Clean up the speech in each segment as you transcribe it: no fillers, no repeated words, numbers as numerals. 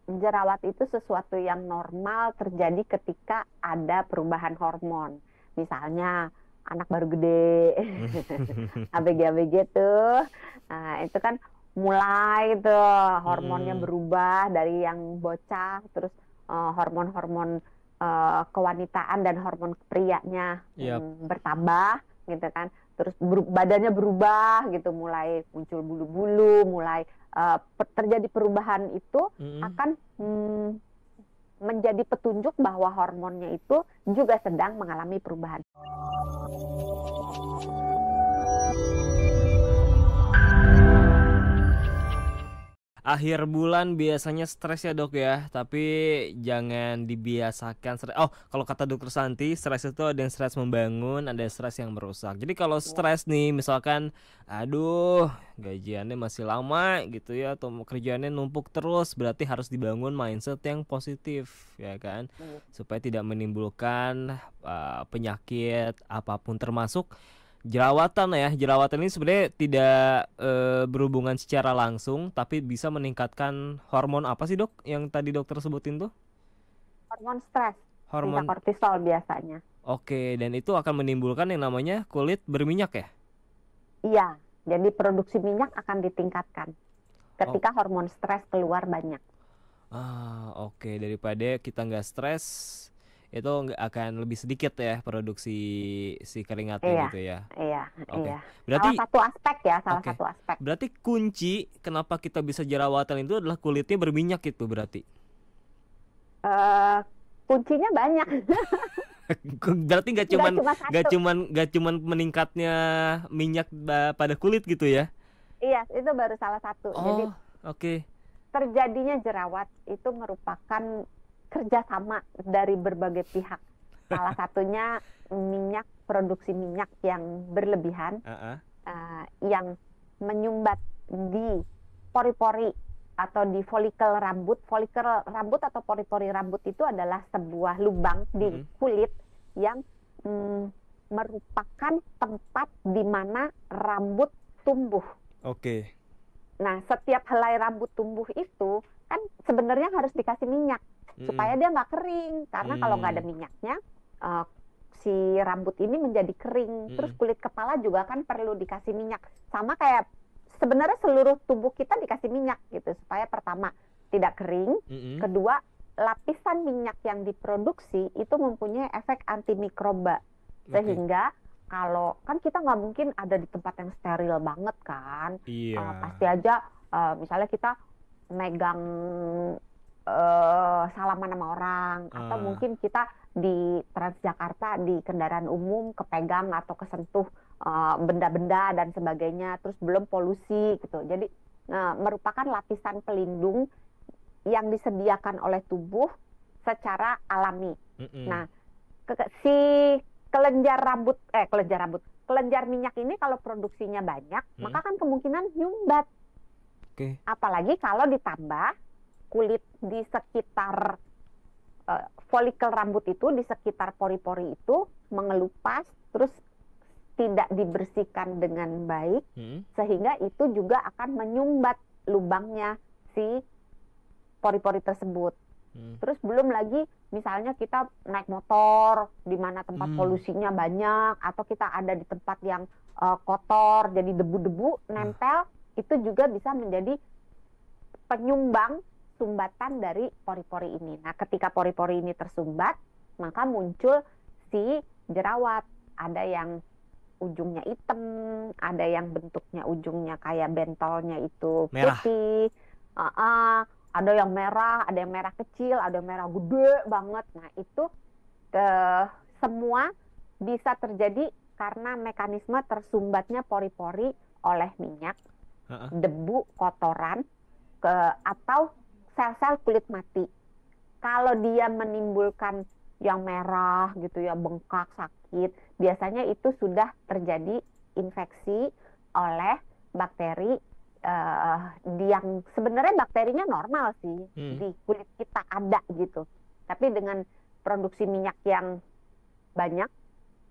jerawat itu sesuatu yang normal terjadi ketika ada perubahan hormon. Misalnya anak baru gede, ABG-ABG tuh, nah itu kan mulai tuh hormonnya Mm-mm. berubah dari yang bocah, terus hormon-hormon kewanitaan dan hormon prianya Yap. bertambah gitu kan. Terus badannya berubah gitu, mulai muncul bulu-bulu, mulai terjadi perubahan itu Mm-mm. akan menjadi petunjuk bahwa hormonnya itu juga sedang mengalami perubahan. Akhir bulan biasanya stres ya dok ya, tapi jangan dibiasakan stres. Oh, kalau kata dokter Santi, stres itu ada yang stres membangun, ada yang stres yang merusak. Jadi kalau Ya. stres nih, misalkan, aduh, gajiannya masih lama gitu ya, atau kerjaannya numpuk terus, berarti harus dibangun mindset yang positif, ya kan, Iya. supaya tidak menimbulkan penyakit apapun termasuk jerawatan ya. Jerawatan ini sebenarnya tidak berhubungan secara langsung, tapi bisa meningkatkan hormon apa sih dok? Yang tadi dokter sebutin tuh? Hormon stres, bisa Hormon. kortisol biasanya. Oke, dan itu akan menimbulkan yang namanya kulit berminyak ya? Iya, jadi produksi minyak akan ditingkatkan Oh, ketika hormon stres keluar banyak. oke. Daripada kita nggak stres, itu nggak akan lebih sedikit ya produksi si keringatnya Iya, gitu ya. iya, iya. Oke, Salah berarti satu aspek ya, salah oke, satu aspek. berarti kunci kenapa kita bisa jerawatan itu adalah kulitnya berminyak itu berarti. eh Kuncinya banyak, Berarti nggak nggak cuman cuma nggak satu. cuman nggak cuman meningkatnya minyak pada kulit gitu ya? Iya, itu baru salah satu. Jadi Oh, oke. terjadinya jerawat itu merupakan kerjasama dari berbagai pihak. Salah satunya minyak, produksi minyak yang berlebihan, Ah, yang menyumbat di pori-pori atau di folikel rambut. Folikel rambut atau pori-pori rambut itu adalah sebuah lubang di mm-mm. kulit yang mm, merupakan tempat di mana rambut tumbuh. Oke. Nah, setiap helai rambut tumbuh itu kan sebenarnya harus dikasih minyak supaya Mm-mm. dia nggak kering. Karena kalau nggak ada Mm, minyaknya, eh, si rambut ini menjadi kering. Terus mm-mm. kulit kepala juga kan perlu dikasih minyak. Sama kayak sebenarnya seluruh tubuh kita dikasih minyak gitu supaya pertama tidak kering, Mm-mm. kedua lapisan minyak yang diproduksi itu mempunyai efek antimikroba Oke. sehingga kalau kan kita nggak mungkin ada di tempat yang steril banget kan. Iya. Pasti aja misalnya kita megang salaman sama orang atau Ah, mungkin kita di Transjakarta di kendaraan umum kepegang atau kesentuh benda-benda dan sebagainya, terus belum polusi gitu. Jadi merupakan lapisan pelindung yang disediakan oleh tubuh secara alami. mm-mm. Nah, si kelenjar minyak ini kalau produksinya banyak, maka Mm. kan kemungkinan nyumbat. Oke. Apalagi kalau ditambah kulit di sekitar folikel rambut itu, di sekitar pori-pori itu mengelupas, terus tidak dibersihkan dengan baik, Mm. sehingga itu juga akan menyumbat lubangnya si pori-pori tersebut. Mm. Terus belum lagi misalnya kita naik motor di mana tempat Mm. polusinya banyak atau kita ada di tempat yang kotor jadi debu-debu Nah, nempel, itu juga bisa menjadi penyumbang sumbatan dari pori-pori ini. Nah, ketika pori-pori ini tersumbat, maka muncul si jerawat. Ada yang ujungnya hitam, ada yang bentuknya ujungnya kayak bentolnya itu merah. putih, ada yang merah, ada yang merah kecil, ada yang merah gede banget. Nah, itu eh, semua bisa terjadi karena mekanisme tersumbatnya pori-pori oleh minyak, Ah, debu, kotoran, atau sel-sel kulit mati. Kalau dia menimbulkan yang merah gitu ya, bengkak, sakit, biasanya itu sudah terjadi infeksi oleh bakteri yang sebenarnya bakterinya normal sih mm. di kulit kita ada gitu. Tapi dengan produksi minyak yang banyak,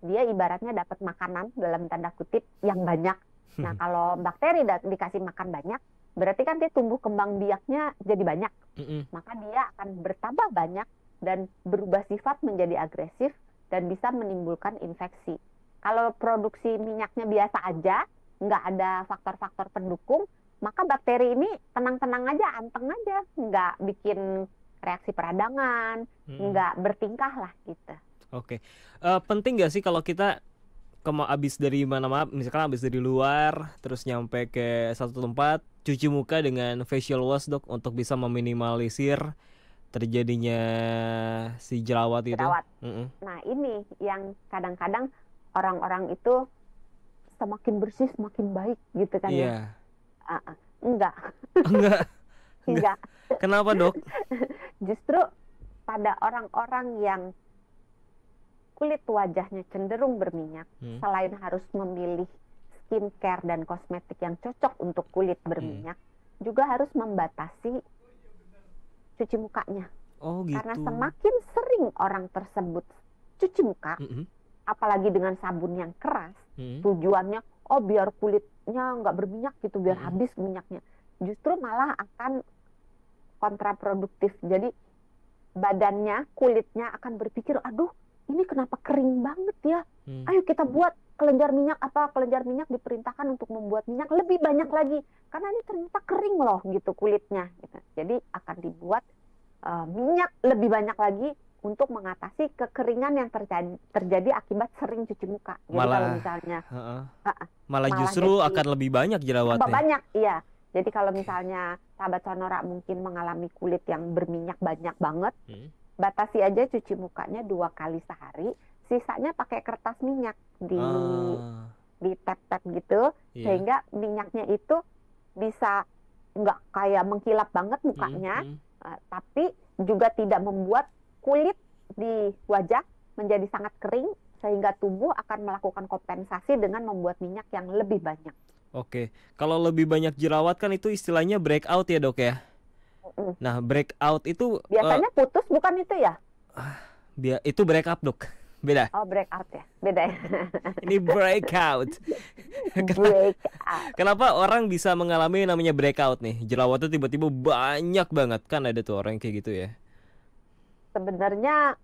dia ibaratnya dapat makanan dalam tanda kutip yang banyak. Nah, kalau bakteri dikasih makan banyak, berarti kan dia tumbuh kembang biaknya jadi banyak. Mm-mm. Maka dia akan bertambah banyak dan berubah sifat menjadi agresif dan bisa menimbulkan infeksi. Kalau produksi minyaknya biasa aja, nggak ada faktor-faktor pendukung, maka bakteri ini tenang-tenang aja, anteng aja, nggak bikin reaksi peradangan, Mm-mm. nggak bertingkah lah gitu. Oke. Penting nggak sih kalau kita abis dari mana, misalkan abis dari luar, terus nyampe ke satu tempat, cuci muka dengan facial wash dok, untuk bisa meminimalisir terjadinya si jerawat itu? Jerawat. Mm-mm. Nah, ini yang kadang-kadang orang-orang itu semakin bersih semakin baik gitu kan ya. Iya. Enggak, Enggak, enggak. enggak. Kenapa dok? Justru pada orang-orang yang kulit wajahnya cenderung berminyak, Hmm. selain harus memilih skincare dan kosmetik yang cocok untuk kulit berminyak, juga harus membatasi cuci mukanya. Oh Karena gitu. semakin sering orang tersebut cuci muka, Mm-mm. apalagi dengan sabun yang keras, Mm-mm. tujuannya, oh biar kulitnya nggak berminyak gitu, biar Mm-mm. habis minyaknya. Justru malah akan kontraproduktif. Jadi badannya, kulitnya akan berpikir, aduh, ini kenapa kering banget ya? Hmm. Ayo kita buat kelenjar minyak. Apa kelenjar minyak diperintahkan untuk membuat minyak lebih banyak lagi, karena ini ternyata kering loh gitu kulitnya gitu. Jadi akan dibuat minyak lebih banyak lagi untuk mengatasi kekeringan yang terjadi akibat sering cuci muka. Jadi kalau Malah, misalnya heeh. malah Malah justru jadi akan lebih banyak tambah jerawatnya. banyak, iya. Jadi kalau misalnya sahabat Sonora mungkin mengalami kulit yang berminyak banyak banget, Hmm. batasi aja cuci mukanya 2 kali sehari, sisanya pakai kertas minyak Ah, di tap-tap gitu, iya. sehingga minyaknya itu bisa nggak kayak mengkilap banget Mm-mm. mukanya, Mm-mm. tapi juga tidak membuat kulit di wajah menjadi sangat kering, sehingga tubuh akan melakukan kompensasi dengan membuat minyak yang lebih banyak. Oke, kalau lebih banyak jerawat kan itu istilahnya breakout ya dok ya. Mm. Nah breakout itu Biasanya putus bukan itu ya? itu break up dok, beda. Oh, breakout ya, beda ya. Ini breakout. Breakout. Kenapa orang bisa mengalami namanya breakout nih? Jerawatnya tiba-tiba banyak banget, kan ada tuh orang yang kayak gitu ya. Sebenarnya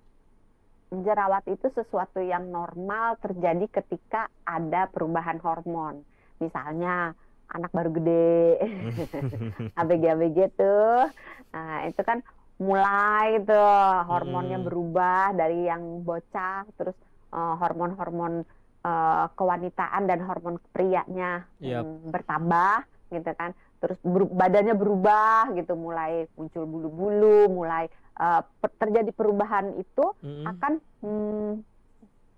jerawat itu sesuatu yang normal terjadi ketika ada perubahan hormon. Misalnya anak baru gede, ABG-ABG tuh, nah itu kan mulai tuh hormonnya Mm-mm. berubah dari yang bocah, terus hormon-hormon kewanitaan dan hormon prianya Yap. bertambah gitu kan. Terus badannya berubah gitu, mulai muncul bulu-bulu, mulai terjadi perubahan itu Mm-mm. akan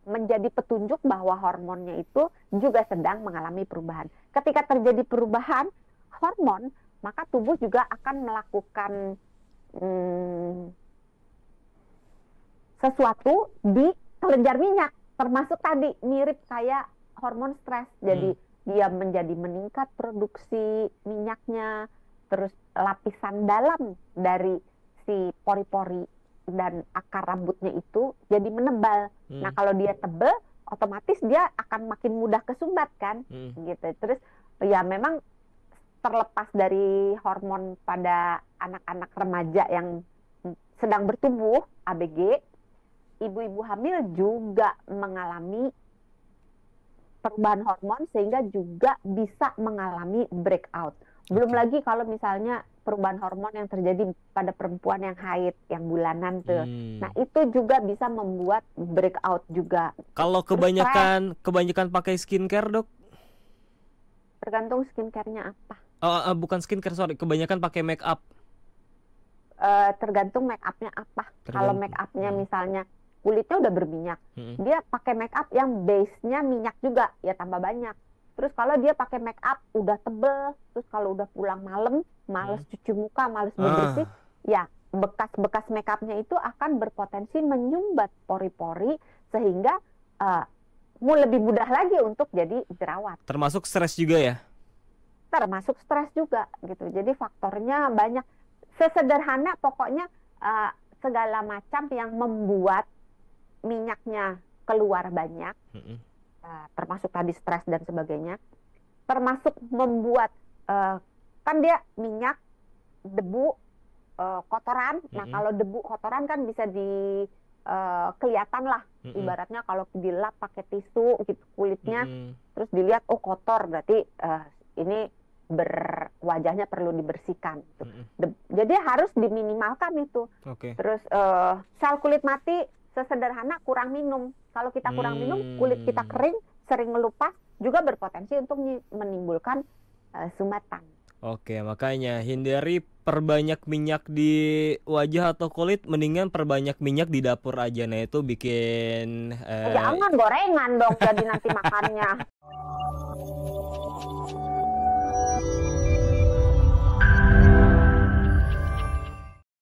menjadi petunjuk bahwa hormonnya itu juga sedang mengalami perubahan. Ketika terjadi perubahan hormon, maka tubuh juga akan melakukan sesuatu di kelenjar minyak, termasuk tadi mirip kayak hormon stres. Jadi dia menjadi meningkat produksi minyaknya, terus lapisan dalam dari si pori-pori dan akar rambutnya itu jadi menebal. Nah, kalau dia tebal, otomatis dia akan makin mudah kesumbat kan, gitu. Terus ya memang terlepas dari hormon pada anak-anak remaja yang sedang bertumbuh, ABG, ibu-ibu hamil juga mengalami perubahan hormon sehingga juga bisa mengalami breakout. Belum lagi kalau misalnya perubahan hormon yang terjadi pada perempuan yang haid, yang bulanan tuh. Nah, itu juga bisa membuat breakout juga. Kalau kebanyakan pakai skincare, dok? Tergantung skincare-nya apa. Bukan skincare, sorry. Kebanyakan pakai make up. Tergantung make up-nya apa. Kalau make up-nya misalnya kulitnya udah berminyak, dia pakai make up yang base-nya minyak juga, ya tambah banyak. Terus kalau dia pakai make up udah tebel, terus kalau udah pulang malam, males cuci muka, males bersih, ya bekas-bekas make up-nya itu akan berpotensi menyumbat pori-pori sehingga mau lebih mudah lagi untuk jadi jerawat. Termasuk stres juga ya? Termasuk stres juga gitu. Jadi faktornya banyak. Sesederhana pokoknya segala macam yang membuat minyaknya keluar banyak, termasuk tadi stres dan sebagainya, termasuk membuat kan dia minyak, debu, kotoran. Nah, Mm-mm. kalau debu kotoran kan bisa kelihatan lah. Mm-mm. Ibaratnya kalau dilap pakai tisu gitu kulitnya, Mm-mm. terus dilihat oh kotor, berarti ini wajahnya perlu dibersihkan gitu. Mm-mm. Jadi harus diminimalkan itu. Oke. Terus sel kulit mati sesederhana kurang minum. Kalau kita kurang minum, kulit kita kering, sering melupas, juga berpotensi untuk menimbulkan sumbatan. Oke, makanya hindari perbanyak minyak di wajah atau kulit, mendingan perbanyak minyak di dapur aja. Nah, itu bikin Jangan gorengan dong jadi nanti makannya.